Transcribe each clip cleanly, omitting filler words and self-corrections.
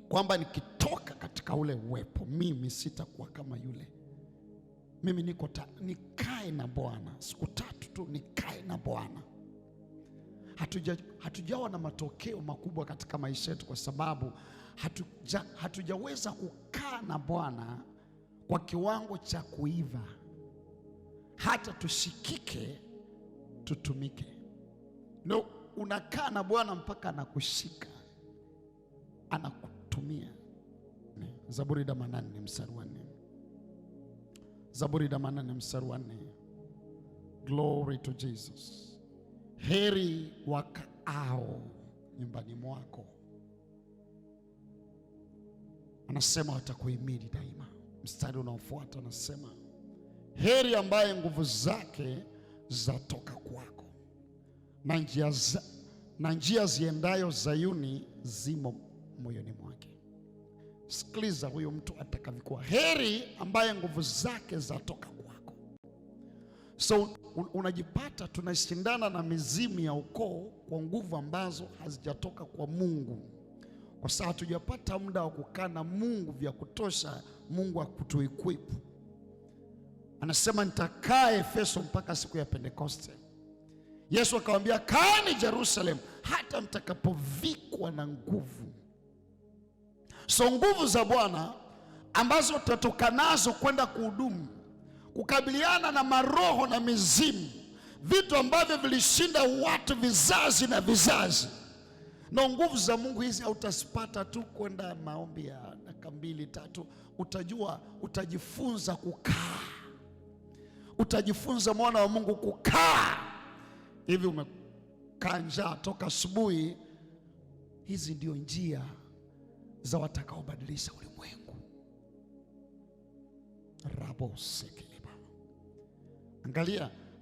kwamba nikitoka katika ule uwepo, mimi sitakuwa kama yule. Mimi nikae na Bwana siku 3 tu, nikae na Bwana. Hatujawa na matokeo makubwa katika maisha yetu kwa sababu hatujaweza kukaa na Bwana kwa kiwango cha kuiva hata tushikike, tutumike. No, unakaa na Bwana mpaka anakushika, anakutumia. Zaburi 8 mstari wa 4. Zaburi 8 mstari wa 4. Glory to Jesus. Heri wakaao nyumbani mwako, anasema watakuhimidi daima. Mstari unaofuata anasema heri ambaye nguvu zake zatoka kwako, na njia ziendayo Zayuni zimo moyoni mwake. Sikiliza huyo mtu atakavyokuwa. Heri ambaye nguvu zake zatoka kwako. So unajipata tunashindana na mizimu ya ukoo kwa nguvu ambazo hazijatoka kwa Mungu, kwa sababu hatujapata muda wa kukaa na Mungu vya kutosha. Mungu akutuequip. Anasema nitakaa Efeso mpaka siku ya Pentekoste. Yesu akamwambia kaeni Jerusalem hata mtakapovikwa na nguvu. So nguvu za Bwana ambazo tutatoka nazo kwenda kuhudumu, kukabiliana na maroho na mizimu, vitu ambavyo vilishinda watu vizazi na vizazi. Na nguvu za Mungu hizi hautasipata tu kwenda maombi ya dakika 2-3. Utajua, utajifunza kukaa. Utajifunza mwana wa Mungu kukaa. Hivi umekaa njaa toka asubuhi. Hizi ndio njia za watakaobadilisha ulimwengu. Rabo sekeliba.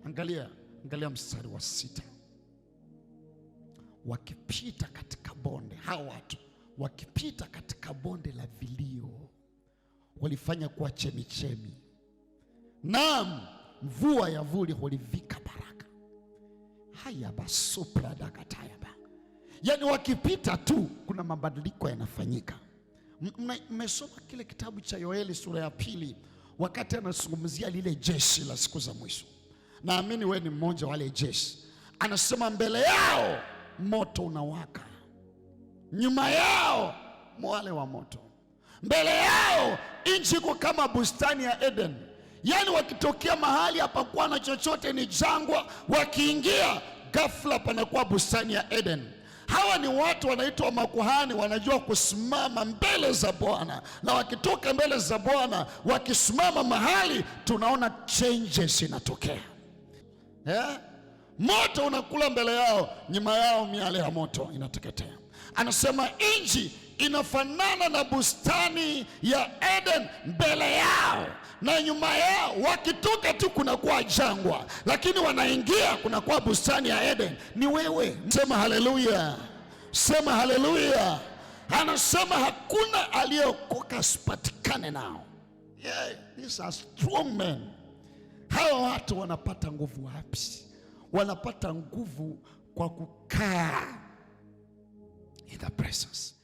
Angalia mstari wa 6. Wakipita katika bonde, hawa watu wakipita katika bonde la vilio, walifanya kuwa chemichemi. Naam, mvua ya vuli hulivika baraka. Haya basupra dakatayaba. Yani wakipita tu kuna mabadiliko yanafanyika. Mmesoma kile kitabu cha Yoeli sura ya 2 wakati anazungumzia lile jeshi la siku za mwisho. Naamini wewe ni mmoja wale jeshi. Anasema mbele yao moto unawaka, nyuma yao mwale wa moto. Mbele yao nchi iko kama bustani ya Eden. Yani wakitokea mahali hapakuwa na chochote, ni jangwa, wakiingia ghafla panakuwa bustani ya Eden. Hawa ni watu wanaitwa makuhani, wanajua kusimama mbele za Bwana, na wakitoka mbele za Bwana wakisimama mahali, tunaona changes inatokea. Moto unakula mbele yao, nyuma yao miale ya moto inateketea. Anasema nchi inafanana na bustani ya Eden mbele yao, na nyuma yao wakitoka tu kunakuwa jangwa, lakini wanaingia kunakuwa bustani ya Eden. Ni wewe. Sema haleluya. Sema haleluya. Anasema hakuna aliyeokoka asipatikane nao. These are strong men. Hawa watu wanapata nguvu wapi? Wanapata nguvu kwa kukaa in the presence.